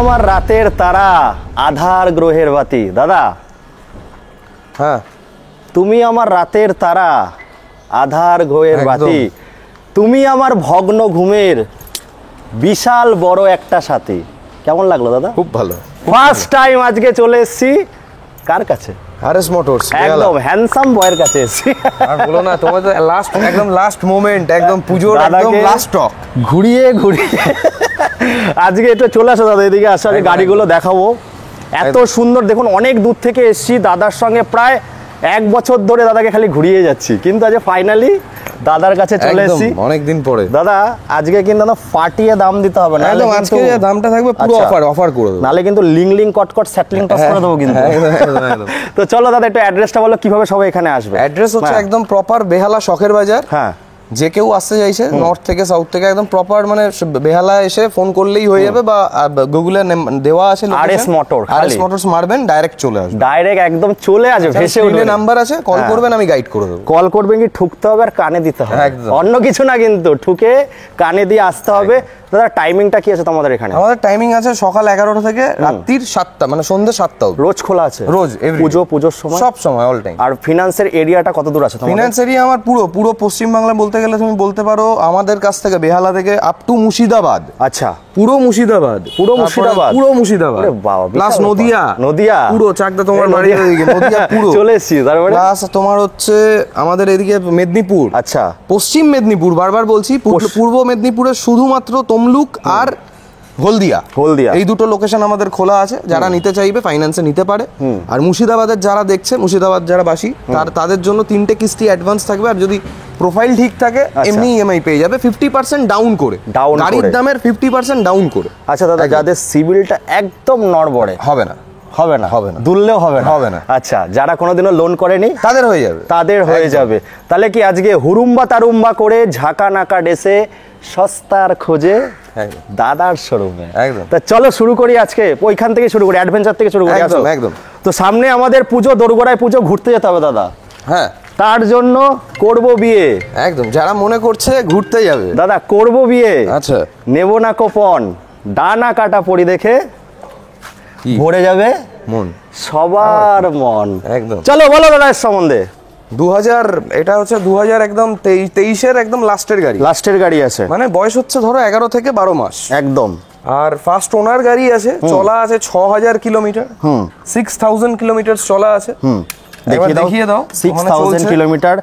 আমার রাতের তারা, আধার গ্রহের বাতি। দাদা, হ্যাঁ, তুমি আমার রাতের তারা, আধার গ্রহের বাতি, তুমি আমার ভগ্ন ঘুমের বিশাল বড় একটা সাথী। কেমন লাগলো দাদা? খুব ভালো। ফার্স্ট টাইম আজকে চলে এসেছি কার কাছে? আরএস মোটরস, একদম হ্যান্ডসাম বয়ের কাছে এসেছি। আর বলো না, তোমাদের লাস্ট একদম লাস্ট মোমেন্ট, একদম পুজোর একদম লাস্ট স্টক ঘুরিয়ে আজকে একটু চলে আসো দাদা, এদিকে আসো, আগে গাড়িগুলো দেখাবো। এত সুন্দর দেখুন, অনেক দূর থেকে এসেছি দাদার সঙ্গে, প্রায় 1 বছর ধরে দাদাকে খালি ঘুরিয়ে যাচ্ছি, কিন্তু আজ ফাইনালি দাদার কাছে চলে এসেছি অনেকদিন পরে। দাদা আজকে কিন্তু দাদা ফাটিয়ে দাম দিতে হবে না, একদম আজকে যে দামটা থাকবে পুরো অফার করে দেবো, নালে কিন্তু লিং কট সেটলিং টস করে দেবো কিন্তু। তো চলো দাদা একটু অ্যাড্রেসটা বলো, কিভাবে সবাই এখানে আসবে? অ্যাড্রেস হচ্ছে একদম প্রপার বেহালা শখের বাজার। হ্যাঁ, যে কেউ আসতে চাইছে নর্থ থেকে সাউথ থেকে, একদম প্রপার মানে বেহালা এসে ফোন করলেই হয়ে যাবে, বা গুগলে দেওয়া আছে আরএস মোটরস মারবেন, ডাইরেক্ট চলে আসবে, ডাইরেক্ট একদম চলে আসবে, ভেসে উঠবে। নাম্বার আছে, কল করবেন, আমি গাইড করে দেবো। কল করবেন কি ঠুকতে হবে আর কানে দিতে হবে, অন্য কিছু না, কিন্তু ঠুকে কানে দিয়ে আসতে হবে। দাদা টাইমিংটা কি আছে তোমাদের এখানে? আমাদের টাইমিং আছে সকাল 11টা থেকে রাত্রির 7টা, মানে সন্ধ্যে 7টা অবধি। রোজ খোলা আছে? রোজ, পুজোর সময়, সব সময়, অল টাইম। আর ফিনান্সের এরিয়াটা কত দূর আছে তোমাদের? ফিনান্স এরিয়া আমার পুরো পশ্চিম বাংলা বলতে গেলে তুমি বলতে পারো আমাদের কাছ থেকে বেহালা থেকে আপ টু মুর্শিদাবাদ। আচ্ছা, পুরো মুর্শিদাবাদ প্লাস নদিয়া পুরো চাকদা, তোমার বাড়ি এদিকে নদিয়া পুরো চলে এসেছি। তারপরে প্লাস তোমার হচ্ছে আমাদের এদিকে মেদিনীপুর। আচ্ছা, পশ্চিম মেদিনীপুর, বারবার বলছি, পূর্ব মেদিনীপুরে শুধুমাত্র তমলুক আর হলদিয়া, এই দুটো লোকেশন আমাদের খোলা আছে। যারা নিতে চাইবে ফাইন্যান্সে নিতে পারে। আর মুর্শিদাবাদের যারা দেখছে, মুর্শিদাবাদ যারা বাসী, তাদের জন্য 3টে কিস্তি অ্যাডভান্স থাকবে, আর যদি প্রোফাইল ঠিক থাকে এমনি ইএমআই পেয়ে যাবে 50% ডাউন করে, গাড়ির দামের 50% ডাউন করে। আচ্ছা দাদা, যাদের সিভিলটা একদম নড়বড়ে, হবে না, দুললেও হবে না। আচ্ছা, যারা কোনোদিনও লোন করেনি তাদের হয়ে যাবে। তাহলে কি আজকে হুরুম্বা তারুম্বা করে ঝাঁকা নাকা ডেসে সস্তার খোঁজে দাদার শোরুমে। তা চলো শুরু করি, আজকে ওইখান থেকে শুরু করি, অ্যাডভেঞ্চার থেকে শুরু করি। একদম। তো সামনে আমাদের পুজো, দোরগোড়ায় পুজো, ঘুরতে যেতে হবে দাদা। হ্যাঁ, তার জন্য করব বিয়ে। একদম, যারা মনে করছে ঘুরতে যাবে, দাদা করব বিয়ে, আচ্ছা নেব না কোপন, ডানা কাটা পরি দেখে ভরে যাবে মন, সবার মন। একদম। চলো বলো দাদা এর সম্বন্ধে। 2000, এটা হচ্ছে 2000 একদম 23-এর একদম লাস্টের গাড়ি আছে, মানে বয়স হচ্ছে ধরো 11 থেকে 12 মাস একদম। আর ফার্স্ট ওনার গাড়ি আছে, চলা আছে 6000 কিলোমিটার, 6000 কিলোমিটার চলা আছে। দেখিয়ে দাও 6000 কিলোমিটার।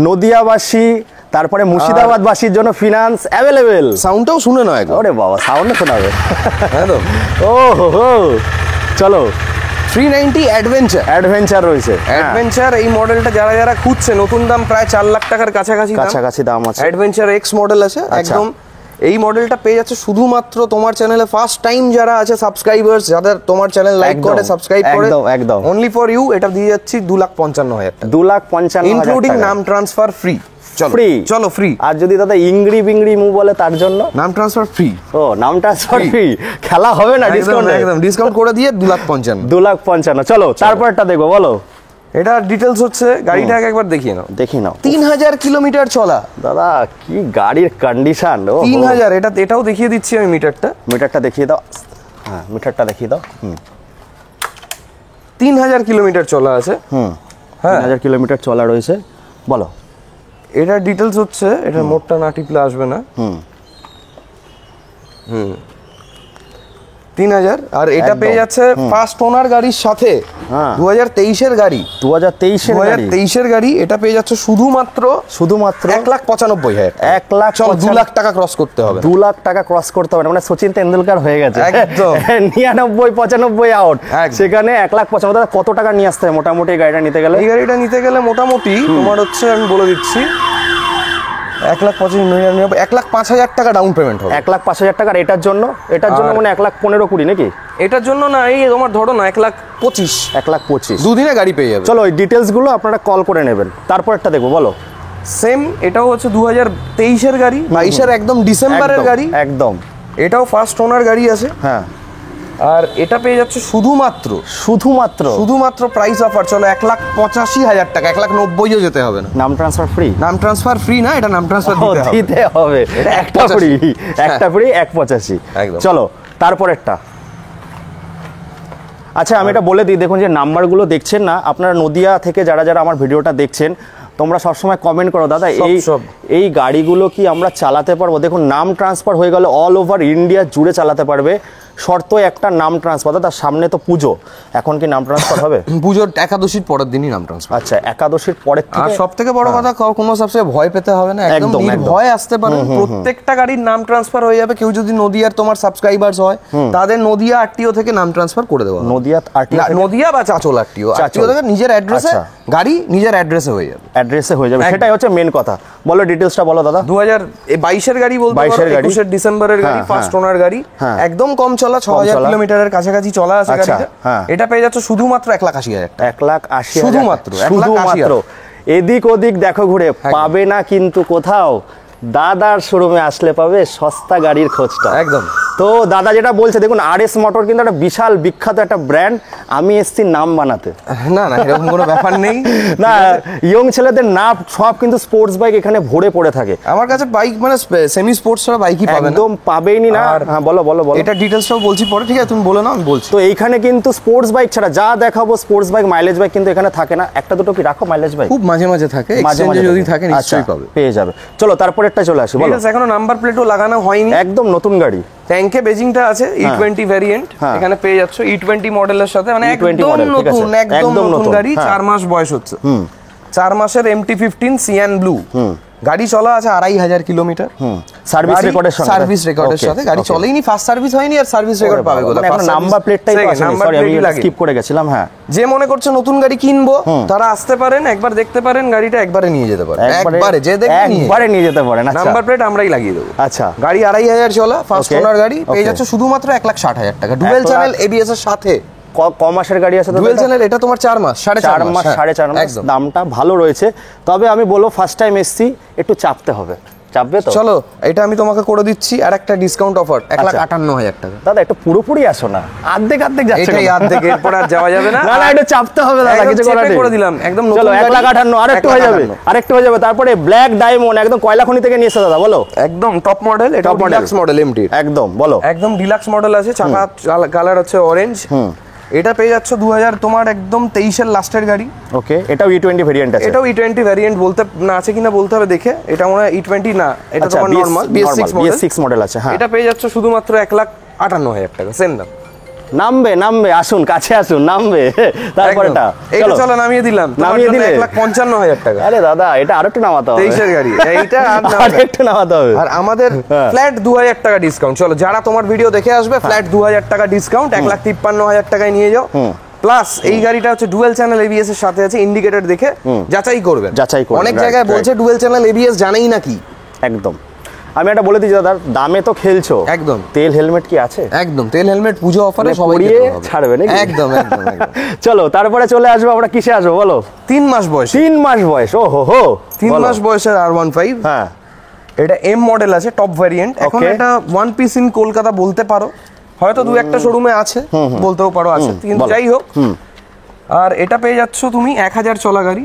নদিয়াবাসী, তারপরে মুর্শিদাবাদবাসীর জন্য ফিনান্স অ্যাভেলেবেল। সাউন্ডটাও শুনে নাও একবার। ওরে বাবা, সাউন্ডও শোনাবে একদম। ও হো, চলো 390 অ্যাডভেঞ্চার রয়েছে। অ্যাডভেঞ্চার এই মডেলটা যারা খুঁজছে, নতুন দাম প্রায় 4 লাখ টাকার কাছাকাছি দাম আছে। অ্যাডভেঞ্চার এক্স মডেল আছে একদম। এই মডেলটা পেয়ে যাচ্ছে শুধুমাত্র তোমার চ্যানেলে ফার্স্ট টাইম যারা আছে সাবস্ক্রাইবার্স, যাদের তোমার চ্যানেল লাইক করে, সাবস্ক্রাইব করে, একদম অনলি ফর ইউ। এটা দিয়ে যাচ্ছি 2,55,000 টাকা, 2,55,000 ইনক্লুডিং নাম ট্রান্সফার ফ্রি। চলো ফ্রি। আর যদি দাদা ইংরি বিংরি মু বলে তার জন্য নাম ট্রান্সফার ফ্রি। ও, নাম ট্রান্সফার ফ্রি, খেলা হবে না, ডিসকাউন্ট করে দিয়ে 2,55,000। চলো তারপরটা দেখবো, বলো। এটা ডিটেলস হচ্ছে, গাড়িটাকে একবার দেখিয়ে নাও। 3000 কিলোমিটার চলা। দাদা কি গাড়ির কন্ডিশন! 3000। এটাও দেখিয়ে দিচ্ছি আমি, মিটারটা দেখিয়ে দাও। হ্যাঁ, মিটারটা দেখিয়ে দাও। 3000 কিলোমিটার চলা আছে। হ্যাঁ, 3000 কিলোমিটার চলা রয়েছে। বলো এটা ডিটেলস হচ্ছে, এটা মোটটা না টিপলে আসবে না। 3000। আর এটা পেয়ে যাচ্ছে ফার্স্ট ওনার গাড়ির সাথে, 2023-এর গাড়ি, 2023-এর গাড়ি। এটা পেয়ে যাচ্ছে শুধুমাত্র 1,95,000। 2 লাখ টাকা ক্রস করতে হবে, 2 লাখ টাকা ক্রস করতে হবে, মানে সচিন তেন্ডুলকার হয়ে গেছে একদম। 99-95 আউট, সেখানে 1,95,000। কত টাকা নিয়ে আসতে হয় মোটামুটি এই গাড়িটা নিতে গেলে? এই গাড়িটা নিতে গেলে মোটামুটি তোমার হচ্ছে, আমি বলে দিচ্ছি, 1,05,000 টাকা ডাউন পেমেন্ট হবে। 1,05,000 টাকা। এটার জন্য মানে 1,15,20 নাকি? এটার জন্য না, এই তোমার ধরো না 1,25,000 দুদিনে গাড়ি পেয়ে যাবে। চলো ওই ডিটেলস গুলো আপনারা কল করে নেবেন। তারপর একটা দেখবো, বলো। সেম, এটাও হচ্ছে 2023-এর গাড়ি, 22-এর একদম ডিসেম্বরের গাড়ি একদম। এটাও ফার্স্ট ওনার গাড়ি আছে। হ্যাঁ, আর এটা পেয়ে যাচ্ছে শুধুমাত্র প্রাইস অফার। চলো 1,85,000 টাকা, 1,90,000-ও যেতে হবে না। নাম ট্রান্সফার ফ্রি না, এটা নাম ট্রান্সফার দিতে হবে। একটা ফ্রি 1,85,000। চলো তারপর একটা আচ্ছা আমি এটা বলে দিই, দেখুন যে নাম্বারগুলো দেখছেন না আপনারা, নদিয়া থেকে যারা যারা আমার ভিডিওটা দেখছেন তোমরা সবসময় কমেন্ট করো দাদা এই গাড়িগুলো কি আমরা চালাতে পারবো। দেখুন নাম ট্রান্সফার হয়ে গেল, অল ওভার ইন্ডিয়া জুড়ে চালাতে পারবে, শর্ত একটা নাম ট্রান্সফার। দাদা সামনে তো পুজো, এখন কি নাম ট্রান্সফার হবে? পুজোর একাদশীর পরের দিনই নাম ট্রান্সফার। আচ্ছা একাদশীর পরের থেকে। আর সব থেকে বড় কথা, কোনো সবচেয়ে ভয় পেতে হবে না, একদম ভয় আসতে পারে। প্রত্যেকটা গাড়ির নাম ট্রান্সফার হয়ে যাবে। কেউ যদি নদিয়ার তোমার সাবস্ক্রাইবার্স হয় তাদের নদিয়া আরটিও থেকে নাম ট্রান্সফার করে দেওয়া। নদিয়া বা চাচল আরটিও থেকে নিজের অ্যাড্রেসে গাড়ি নিজের অ্যাড্রেসে হয়ে যাবে, অ্যাড্রেসে হয়ে যাবে, সেটাই হচ্ছে মেন কথা। বলো ডিটেইলসটা বলো দাদা। 2022 এর গাড়ি বলতে পারো, 21 ডিসেম্বরের গাড়ি, ফার্স্ট ওনার গাড়ি, একদম কম চলা, 6000 কিলোমিটারের কাছাকাছি চলা আছে গাড়িটা। এটা পেয়ে যাচ্ছে শুধুমাত্র 1,80,000 টাকা। 1,80,000 শুধুমাত্র। এদিক ওদিক দেখো ঘুরে, পাবে না কিন্তু কোথাও, দাদার শোরুমে আসলে পাবে সস্তা গাড়ির খোঁজটা। একদম। তো দাদা যেটা বলছে, দেখুন আরএস মোটর কিন্তু একটা বিশাল বিখ্যাত একটা ব্র্যান্ড, আমি এসছি নাম বানাতে। না না এরকম কোনো ব্যাপার নেই। না ইয়ং ছেলেদের নাম সব কিন্তু স্পোর্টস বাইক এখানে ভরে পড়ে থাকে। আমার কাছে বাইক মানে সেমি স্পোর্টস ছাড়া বাইকই পাবে না, একদম পাবেইনি না। হ্যাঁ বলো বলো বলো, এটা ডিটেইলসটাও বলছি পরে, ঠিক আছে তুমি বলো না আমি বলছি। তো এইখানে কিন্তু স্পোর্টস বাইক ছাড়া যা দেখাবো স্পোর্টস বাইক, মাইলেজ বাইক কিন্তু এখানে থাকে না। একটা দুটো কি রাখো মাইলেজ বাইক? খুব মাঝে মাঝে থাকে, এক্সচেঞ্জে যদি থাকে নিশ্চয়ই পাবে, পেয়ে যাবে। চলো তারপরে একটা চলে আসি। বলো। এখনো নাম্বার প্লেটও লাগানো হয়নি, একদম নতুন গাড়ি। ট্যাঙ্কে বেজিংটা আছে, E20 ভেরিয়েন্ট এখানে পেয়ে যাচ্ছ, E20 মডেলের সাথে, মানে একদম নতুন, একদম নতুন গাড়ি, 4 মাস বয়স হচ্ছে। 4 মাসের MT-15 সিয়ান ব্লু গাড়ি চলা আছে 2,500 কিলোমিটার। সার্ভিস রেকর্ডের সাথে গাড়ি চলেইনি, ফার্স্ট সার্ভিস হয়নি, আর সার্ভিস রেকর্ড পাবে কোথায়? এখন নাম্বার প্লেটটাই তো আসেনি, সরি আমি স্কিপ করে গেছিলাম। হ্যাঁ, যে মনে করছে নতুন গাড়ি কিনবো তারা আসতে পারেন, একবার দেখতে পারেন গাড়িটা, একবারে নিয়ে যেতে পারেন, একবারে যে দেখবেন একবারে নিয়ে যেতে পারেন। নাম্বার প্লেট আমরাই লাগিয়ে দেবো। আচ্ছা, গাড়ি 2,500 চলা, ফার্স্ট ওনার গাড়ি, পেয়ে যাচ্ছে শুধুমাত্র 1,60,000 টাকা, ডুয়েল চ্যানেল ABS এর সাথে। ক মাসের গাড়ি আছে? ডুয়েল চ্যানেল, এটা তোমার 4 মাস, 4.5 মাস, 4.5 মাস। দামটা ভালো রয়েছে, তবে আমি বলবো ফার্স্ট টাইম এসছি, একটু চাপতে হবে। চাপবে তো? চলো এটা আমি তোমাকে করে দিচ্ছি, আর একটা ডিসকাউন্ট অফার 1,58,000 টাকা। দাদা একটু পুরোপুরি আসো না, অর্ধেক যাচ্ছে, এটাই অর্ধেক, এরপর আর যাওয়া যাবে না। না না একটু চাপতে হবে দাদা, কিছু করার নেই, করে দিলাম একদম। চলো 1,58,000, আরেকটু হয়ে যাবে, আরেকটু হয়ে যাবে। তারপরে ব্ল্যাক ডায়মন্ড, একদম কয়লা খনি থেকে নিয়ে এসে দাদা, বলো। একদম টপ মডেল, এটা ডিলাক্স মডেল MT, একদম বলো, একদম ডিলাক্স মডেল আছে, চাকা কালার হচ্ছে অরেঞ্জ। এটা পেয়ে যাচ্ছে 2000 তোমার একদম 23 এর লাস্টের গাড়ি। ওকে, এটাও E20 ভেরিয়েন্ট আছে? এটাও E20 ভেরিয়েন্ট, বলতে না আছে কিনা বলতে হবে দেখে, এটা মনে হয় E20 না, এটা তোমার নরমাল BS6 মডেল আছে। হ্যাঁ, এটা পেয়ে যাচ্ছে শুধুমাত্র 1,58,000 টাকা। সেম দাম। নামবে আসুন, কাছে আসুন, নামবে। তারপরেটা এইটা চলো নামিয়ে দিলাম, নামিয়ে দিলে 1,55,000 টাকা। আরে দাদা এটা আরেকটু নামাতে হবে, 23 এর গাড়ি, এইটা আরেকটু নামাতে হবে। আর আমাদের ফ্ল্যাট 2,000 টাকা ডিসকাউন্ট। চলো যারা তোমার ভিডিও দেখে আসবে, ফ্ল্যাট 2,000 টাকা ডিসকাউন্ট, 1,53,000 টাকায় নিয়ে যাও। প্লাস এই গাড়িটা হচ্ছে ডুয়েল চ্যানেল ABS এর সাথে আছে, ইন্ডিকেটর দেখে যাচাই করবেন। অনেক জায়গায় বলছে ডুয়েল চ্যানেল ABS জানেই না কি। একদম, আমি একটা বলে দিচ্ছি দাদা, দামে তো খেলছো, একদম। তেল হেলমেট কি আছে? একদম, তেল হেলমেট পুজো অফারে সবাই ছাড়বে নাকি? একদম একদম। চলো তারপরে চলে আসবো আমরা, কিসে আসবো বলো? 3 মাস বয়স। 3 মাস বয়স, ও হো 3 মাস বয়সের R15। হ্যাঁ, এটা M মডেল আছে, টপ ভ্যারিয়েন্ট। এখন এটা ওয়ান পিস ইন কলকাতা বলতে পারো, হয়তো 2-1টা শোরুমে আছে, বলতেও পারো আছে, কিন্তু যাই হোক। আর এটা পেয়ে যাচ্ছ তুমি 1,000 চলা গাড়ি,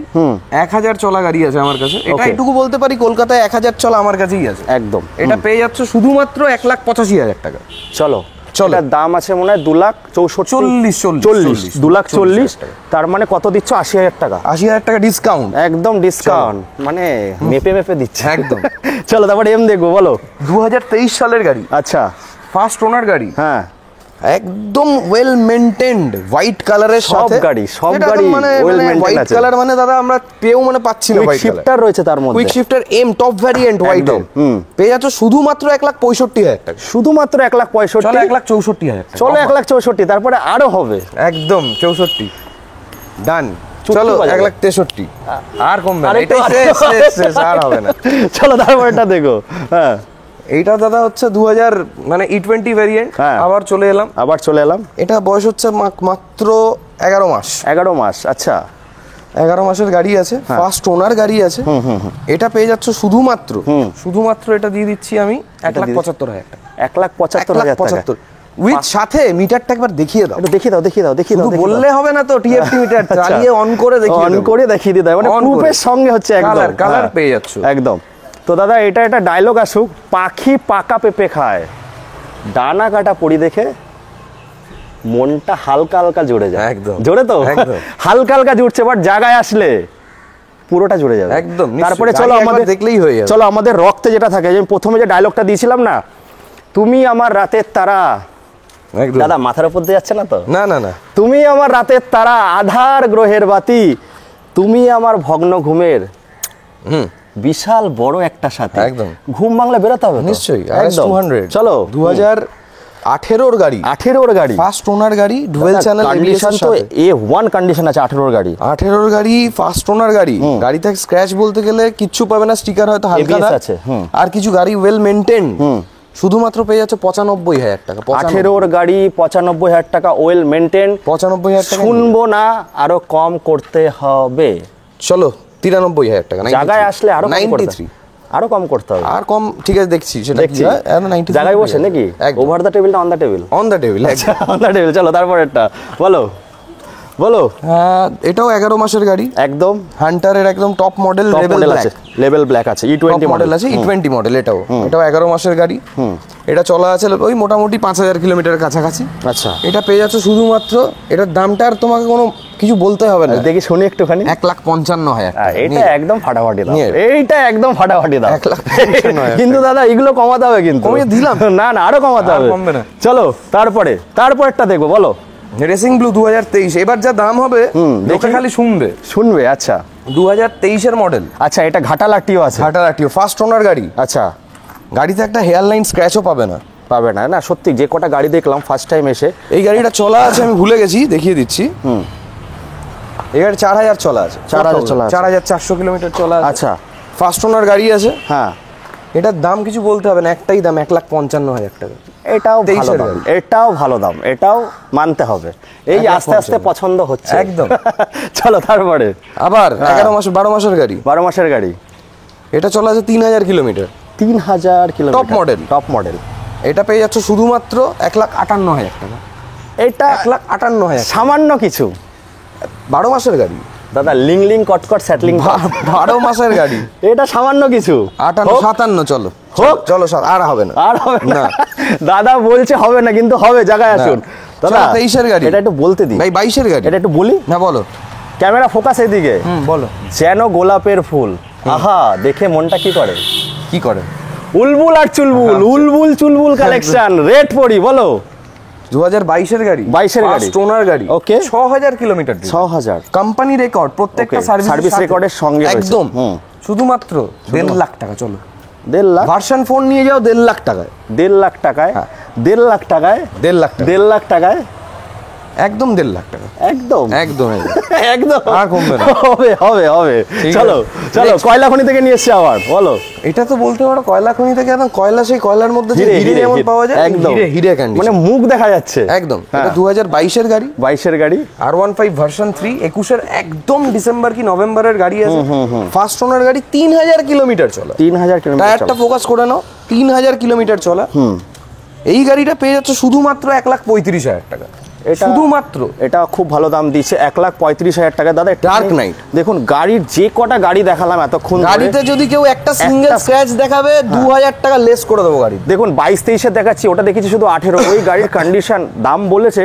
1,000 চলা গাড়ি আছে আমার কাছে। এটা এটুকু বলতে পারি, কলকাতায় 1,000 চলা আমার কাছেই আছে, একদম। এটা পেয়ে যাচ্ছ শুধুমাত্র 1,85,000 টাকা। চলো, এটার দাম আছে মনে হয় 2,40,000, 2,40,000। তার মানে কত দিচ্ছ? 80,000 টাকা। 80,000 টাকা ডিসকাউন্ট, একদম ডিসকাউন্ট, মানে মেপে দিচ্ছে একদম। চলো তারপরে এম দেখবো, বলো। 2023 সালের গাড়ি, আচ্ছা, ফার্স্ট ওনার গাড়ি। হ্যাঁ, একদম ওয়েল মেইনটেইনড, হোয়াইট কালারের সাথে সব গাড়ি মানে হোয়াইট কালার, মানে দাদা আমরা পেও মানে পাচ্ছি না। হোয়াইট শিফটার রয়েছে তার মধ্যে, quick shifter M top variant white. পেয়ে যাচ্ছ শুধুমাত্র 1,65,000 টাকা, শুধুমাত্র 1,65,000। চলো 1,64,000, চলো 1,64,000, তারপরে আরো হবে, একদম 64 ডান। চলো 1,63,000, আর কমবে না, এটাই শেষ, আর হবে না। চলো তারপরেটা দেখো। হ্যাঁ, এইটা দাদা হচ্ছে 2000 মানে E20 ভেরিয়েন্ট। আবার চলে এলাম। এটা বয়স হচ্ছে মাত্র 11 মাস। 11 মাস, আচ্ছা, 11 মাসের গাড়ি আছে, ফার্স্ট ওনার গাড়ি আছে। এটা পেয়ে যাচ্ছ শুধুমাত্র এটা দিয়ে দিচ্ছি আমি 1,75,000 টাকা। 1,75,000 উইথ সাথে মিটারটা একবার দেখিয়ে দাও, দেখিয়ে দাও। বললে হবে না তো, TFT মিটার চালিয়ে অন করে দেখিয়ে দিই, মানে প্রুফের সঙ্গে হচ্ছে একদম কালার পেয়ে যাচ্ছ একদম। তো দাদা এটা ডায়লগ আসুক, পাখি পাকা পেঁপে খায়, ডানা কাটা পড়ি দেখে মনটা হালকা হালকা জুড়ে যায়। একদম জোরে তো একদম হালকা হালকা জুড়ছে, বাট জায়গায় আসলে পুরোটা জুড়ে যাবে একদম। তারপরে চলো আমাদের দেখলেই হয়ে যাবে, চলো আমাদের রক্তে যেটা থাকে, যে প্রথমে যে ডায়লগটা দিয়েছিলাম না, তুমি আমার রাতের তারা, দাদা মাথার উপর দিয়ে যাচ্ছে না তো? না না না, তুমি আমার রাতের তারা, আধার গ্রহের বাতি, তুমি আমার ভগ্ন ঘুমের বিশাল বড় একটা সাথে। একদম ঘুম বাংলা বেরোতে হবে নিশ্চয়ই। একদম 200 চলো 2018 গাড়ি, 18 গাড়ি, ফার্স্ট ওনার গাড়ি, ডুয়েল চ্যানেল কন্ডিশন তো A1 কন্ডিশন আছে 18 গাড়ি। 18 গাড়ি, ফার্স্ট ওনার গাড়ি। গাড়িতে স্ক্র্যাচ বলতে গেলে কিচ্ছু পাবে না, স্টিকার হয়তো হালকা আছে, আর কিছু গাড়ি ওয়েল মেইনটেইন, শুধুমাত্র পেয়ে যাচ্ছে 95,000 টাকা। 18 গাড়ি 95,000 টাকা, ওয়েল মেইনটেইন, 95,000 টাকা। শুনবো না, আরো কম করতে হবে। চলো 93,000 টাকা। জায়গায় আসলে আরো 93, আরো কম করতে হবে। আর কম ঠিক আছে, দেখছি সেটা কি হয়। 93 জায়গায় বসে নাকি ওভার দ্য টেবিল না on the table? On the table, on the table. চলো তারপরেরটা বলো বলো। এটাও 11 মাসের গাড়ি, একদম হান্টারের একদম টপ মডেল, লেভেল ব্ল্যাক আছে, E20 মডেল আছে, E20 মডেল। এটাও 11 মাসের গাড়ি। এটা চলা আছে ওই মোটামুটি 5,000 কিলোমিটার কাছাকাছি। আচ্ছা, এটা পেয়ে যাচ্ছে শুধুমাত্র, এটার দামটা আর তোমাকে কোনো কিছু বলতে হবে না, দেখি শুনি একটুখানি। 1,55,000 টাকা। এটা একদম ফাটাফাটি দাম, এইটা একদম ফাটাফাটি দাম। 1,55,000 কিন্তু দাদা এগুলো কমাতে হবে, কিন্তু কমিয়ে দিলাম না না আরো কমাতে হবে। চলো তারপরেরটা দেখবো, বলো। রেসিং ব্লু 2023, এবার যা দাম হবে লোকে খালি শুনবে। আচ্ছা 2023 এর মডেল। আচ্ছা, এটা ঘাটালাটিও আছে? ঘাটালাটিও ফার্স্ট ওনার গাড়ি। আচ্ছা, গাড়িতে একটা হেয়ার লাইন স্ক্র্যাচও পাবে না। না সত্যি, যে কটা গাড়ি দেখলাম ফার্স্ট টাইম এসে। এই গাড়িটা চলা আছে, আমি ভুলে গেছি, দেখিয়ে দিচ্ছি। এই গাড়ি 4,000 চলা আছে, 4,400 কিলোমিটার চলা আছে। আচ্ছা, ফার্স্ট ওনার গাড়ি আছে। হ্যাঁ, এটার দাম কিছু বলতে হবে না, একটাই দাম 1,55,000 টাকা। এটাও ভালো দাম, এটাও মানতে হবে। এই আস্তে আস্তে পছন্দ হচ্ছে একদম। চলো তারপরে আবার 12 মাসের গাড়ি। 12 মাসের গাড়ি। এটা চলা আছে 3,000 কিলোমিটার। 3,000 kilometre, top model. এটা পেয়ে যাচ্ছে শুধুমাত্র 1,58,000 টাকা। এটা 1,58,000, সামান্য কিছু। 12 মাসের গাড়ি দাদা, লিং কটকট সেটলিং, 12 মাসের গাড়ি। এটা সামান্য কিছু। 58, চলো চলো আর হবে না, দাদা বলছে হবে না, কিন্তু হবে, জায়গায় আসুন। দাদা 23 গাড়ি, এটা একটু বলতে দিই। ভাই 22 গাড়ি, এটা একটু বলি না? বলো। ক্যামেরা ফোকাস এদিকে, বলো। যেন গোলাপের ফুল, আহা দেখে মনটা কি করে? উলবুল আর চুলবুল, উলবুল চুলবুল কালেকশন, রেট পড়ি, বলো। 2022 এর গাড়ি, 22 গাড়ি, ওনার গাড়ি। ওকে, 6,000 কিলোমিটার, 6,000 কোম্পানি রেকর্ড, প্রত্যেকটা সার্ভিস রেকর্ডের সঙ্গে একদম। শুধুমাত্র 1.5 লাখ টাকা। চলো 1.5 লাখ, ভার্সন 4 নিয়ে যাও 1.5 লাখ টাকায়। 1.5 লাখ টাকায়, 1.5 লাখ টাকায়, 1.5 লাখ টাকায়, একদম 1.5 লাখ টাকা। একদম আর কমবে না, হবে। চলো কয়লা খনি থেকে নিয়ে এসছি আবার, বলো। এটা তো বলতে পারো কয়লা খনি থেকে, একদম কয়লা, সেই কয়লার মধ্যে যে হিরে যেমন পাওয়া যায়, একদম হিরে ক্যান্ডি, মানে মুখ দেখা যাচ্ছে একদম। এটা 2022 এর গাড়ি, 22 গাড়ি, R15 ভার্সন 3, 21 একদম ডিসেম্বর কি নভেম্বরের গাড়ি আছে। ফার্স্ট ওনার গাড়ি, 3,000 কিলোমিটার চলা। 3,000 কিলোমিটার, টায়ারটা ফোকাস করে নাও, 3,000 কিলোমিটার চলা। এই গাড়িটা পেয়ে যাচ্ছে শুধুমাত্র 1,35,000 টাকা। শুধুমাত্র এটা খুব ভালো দাম দিচ্ছে, 1,35,000 টাকা। দাদা ডার্ক নাইট দেখুন, গাড়ির যে কটা গাড়ি দেখালাম এতক্ষণ, গাড়িতে যদি কেউ একটা সিঙ্গেল স্ক্র্যাচ দেখাবে 2,000 টাকা লেস করে দেবো গাড়ি। দেখুন 22-23 দেখাচ্ছি, ওটা দেখেছি শুধু 18। ওই গাড়ির কন্ডিশন দাম বলেছে,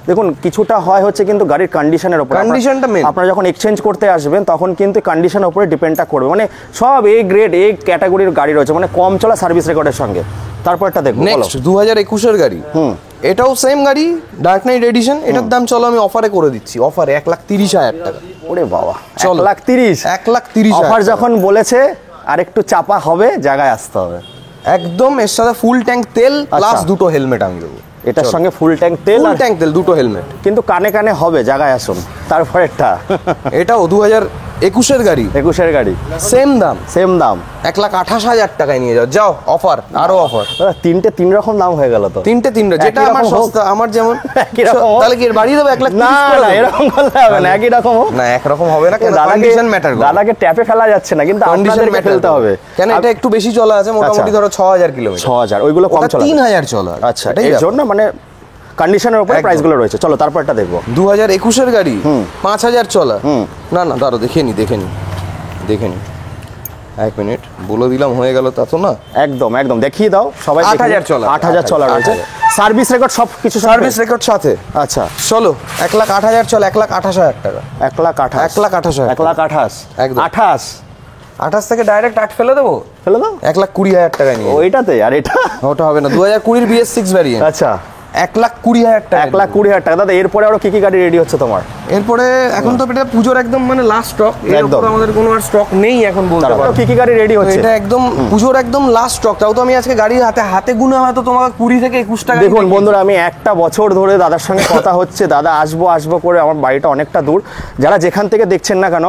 দেখুন কিছুটা হচ্ছে, কিন্তু গাড়ির কন্ডিশনের উপর, কন্ডিশনটা মেন। আপনারা যখন এক্সচেঞ্জ করতে আসবেন তখন কিন্তু কন্ডিশনের উপরে ডিপেন্ডটা করবে। মানে সব A গ্রেড, A ক্যাটাগরির গাড়ি রয়েছে, মানে কম চলা সার্ভিস রেকর্ডের সঙ্গে। তারপরটা দেখবো, নেক্সট 2021 এর গাড়ি। এটাও সেম গাড়ি, ডার্ক নাইট এডিশন। এটার দাম চলো আমি অফারে করে দিচ্ছি, অফারে 1,30,000 টাকা। ওরে বাবা, 1,30,000 অফার যখন বলেছে আর একটু চাপা হবে, জায়গায় আসতে হবে। একদম এর সাথে ফুল ট্যাঙ্ক তেল প্লাস দুটো হেলমেট আমি দেবো। এটার সঙ্গে ফুল ট্যাঙ্ক তেল, দুটো হেলমেট, কিন্তু কানে কানে হবে, জায়গায় আসুন। তারপরেরটা, এটাও 2021 গাড়ি, 21 গাড়ি, সেম দাম 1,28,000 টাকায় নিয়ে যাও। অফার, আরো অফার। তিনটে 3 রকম দাম হয়ে গেল তো। তিনটে যেটা আমার সস্তা, আমার যেমন, তাহলে কি বাড়িয়ে দেবো 1,30,000? না, এরকম করলে হবে না, একই রকম হোক না, একরকম হবে না, কন্ডিশন ম্যাটার করে। দাদাকে ট্যাপে ফেলা যাচ্ছে না, কিন্তু আপনাদেরকে ফেলতে হবে। কেন, এটা একটু বেশি চলা আছে, মোটামুটি ধরো 6,000 কিলোমিটার। 6,000, ওইগুলো কম চলা, 3,000 চলা। আচ্ছা, এর জন্য মানে কন্ডিশনের উপরে প্রাইসগুলো রয়েছে। চলো তারপরটা দেখবো। 2021 গাড়ি, 5,000 চলা। না দাঁড়াও, দেখে নি 1 মিনিট, বলে দিলাম হয়ে গেল, তা তো না। একদম দেখিয়ে দাও সবাই। 8,000 চলা, 8,000 চলা রয়েছে, সার্ভিস রেকর্ড সব কিছু? সার্ভিস রেকর্ড সাথে। আচ্ছা চলো 1,08,000 চল 1,28,000 টাকা। 1,28,000 একদম 28 থেকে ডাইরেক্ট 8 ফেলে দেবো। 1,20,000 টাকা নিয়ে। ওইটাতে? আর এটা ওটা হবে না, 2020 BS6 ভ্যারিয়েন্ট। আচ্ছা 1,20,000 টাকা। 1,20,000 টাকা। দাদা এরপরে আরো কি কি গাড়ি রেডি হচ্ছে তোমার? এরপরে এখন তো এটা পুজোর একদম মানে লাস্ট স্টক, একদম আমাদের কোনো আর স্টক নেই এখন বলতে পারো। কি কি গাড়ি রেডি হচ্ছে? এটা একদম পুজোর একদম লাস্ট স্টক। তাও তো আমি আজকে গাড়ি হাতে গুনে হয়তো তোমাকে 20 থেকে 21 টাকা। দেখুন বন্ধুরা, আমি একটা বছর ধরে দাদার সঙ্গে কথা হচ্ছে, দাদা আসবো করে, আমার বাড়িটা অনেকটা দূর। যারা যেখান থেকে দেখছেন না কেন,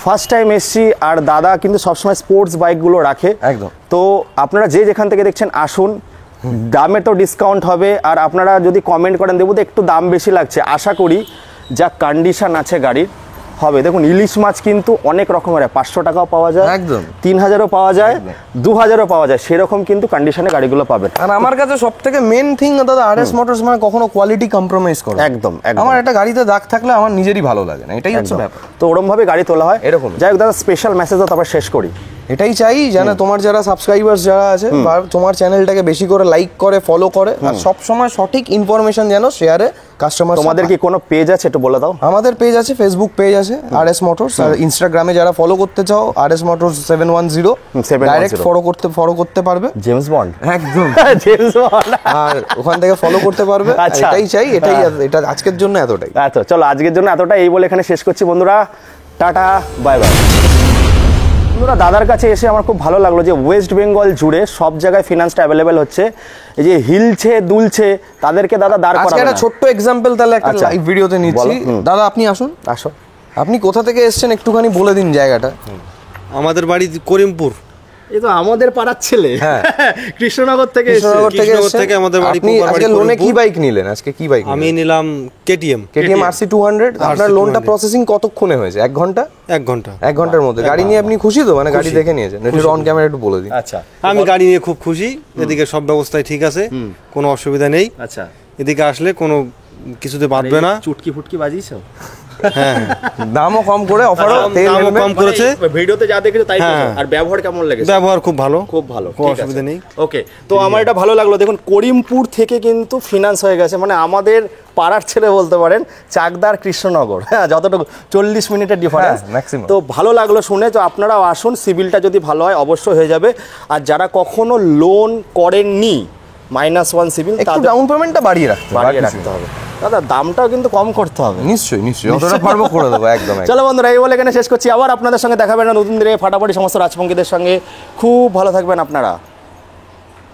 ফার্স্ট টাইম এসছি, আর দাদা কিন্তু সবসময় স্পোর্টস বাইকগুলো রাখে। একদম। তো আপনারা যেখান থেকে দেখছেন আসুন, দামে তো ডিসকাউন্ট হবে। আর আপনারা যদি কমেন্ট করেন দেবো তো একটু দাম বেশি লাগছে, আশা করি যা কন্ডিশন আছে গাড়ির হবে। দেখুন ইলিশ মাছ কিন্তু অনেক রকমের, 500 টাকাও পাওয়া যায়, একদম 3000ও পাওয়া যায়, 2000ও পাওয়া যায়, সেরকম কিন্তু কন্ডিশনে গাড়িগুলো পাবেন। আর আমার কাছে সব থেকে মেন থিং দাদা, আরএস মোটরস মানে কখনো কোয়ালিটি কম্প্রোমাইজ করে। একদম। আমার একটা গাড়িতে দাগ থাকলে আমার নিজেরই ভালো লাগে না, এটাই হচ্ছে ব্যাপার। তো ওরকম ভাবে গাড়ি তোলা হয় এরকম। যাই হোক দাদা, স্পেশাল মেসেজও তারপর শেষ করি। এটাই চাই যেন তোমার যারা সাবস্ক্রাইবার্স যারা আছে বা তোমার চ্যানেলটাকে বেশি করে লাইক করে, ফলো করে, আর সব সময় সঠিক ইনফরমেশন যেন শেয়ারে কাস্টমার। তোমাদের কি কোনো পেজ আছে একটু বলে দাও? আমাদের পেজ আছে, ফেসবুক পেজ আছে আরএস মোটরস, আর ইনস্টাগ্রামে যারা ফলো করতে চাও আরএস মোটরস 710 ডাইরেক্ট ফলো করতে পারবে। জেমস বন্ড একদম জেমস বন্ড। আর ওখান থেকে ফলো করতে পারবে। এটাই চাই, এটা আজকের জন্য এতটাই। চলো আজকের জন্য এতটাই, এই বলে এখানে শেষ করছি বন্ধুরা। Tata, bye bye. বন্ধুরা দাদার কাছে এসে আমার খুব ভালো লাগলো যে ওয়েস্ট বেঙ্গল জুড়ে সব জায়গায় ফিনান্সটা অ্যাভেলেবেল হচ্ছে। এই যে হিলছে দুলছে তাদেরকে দাদা দাঁড় করাবে। আজকে একটা ছোট্ট এক্সাম্পল তাহলে একটা লাইভ ভিডিওতে নিচ্ছি। দাদা আপনি আসুন। আপনি কোথা থেকে এসেছেন একটুখানি বলে দিন জায়গাটা। আমাদের বাড়ি করিমপুর। এই তো আমাদের পাড়ার ছেলে, কৃষ্ণনগর থেকে আমাদের বাড়ি। আজকে লোনে কি বাইক নিলেন? আজকে কি বাইক? আমি নিলাম কেটিএম RC 200। আপনার লোনটা প্রসেসিং কতক্ষণে হয়েছে? 1 ঘন্টা? 1 ঘন্টার মধ্যে। গাড়ি নিয়ে আপনি খুশি তো? মানে গাড়ি দেখে নিয়েছেন? একটু অন ক্যামেরা একটু বলে দিন। আচ্ছা, আমি গাড়ি নিয়ে খুব খুশি। এদিকে সব ব্যবস্থাই ঠিক আছে, কোনো অসুবিধা নেই। আচ্ছা, এদিকে আসলে কোনো কিছুতে বাঁধবে না। চুটকি ফুটকি বাজিয়েছো? হ্যাঁ, দামও কম করে, অফারও দামও কম করেছে। ভিডিওতে যা দেখেছো তাই। আর ব্যবহার কেমন লেগেছে? ব্যবহার খুব ভালো, খুব ভালো, কোনো অসুবিধা নেই। ওকে, তো আমার এটা ভালো লাগলো। দেখুন করিমপুর থেকে কিন্তু ফিনান্স হয়ে গেছে, মানে আমাদের পাড়ার ছেলে বলতে পারেন, চাকদার কৃষ্ণনগর। হ্যাঁ, যতটুকু 40 মিনিটের ডিফারেন্স ম্যাক্সিমাম। তো ভালো লাগলো শুনে। তো আপনারাও আসুন, সিভিলটা যদি ভালো হয় অবশ্যই হয়ে যাবে। আর যারা কখনো লোন করেননি, -1 সিভিল, একটু ডাউন পেমেন্টটা বাড়িয়ে রাখতে হবে। দাদা দামটাও কিন্তু কম করতে হবে। নিশ্চয়ই যতটা পারবো করে দেবো। একদম। চলো বন্ধুরা, এই বলে এখানে শেষ করছি। আবার আপনাদের সঙ্গে দেখা হবে না নতুন দিনে ফাটাফাটি সমস্ত রাজপঙ্গীদের সঙ্গে। খুব ভালো থাকবেন আপনারা।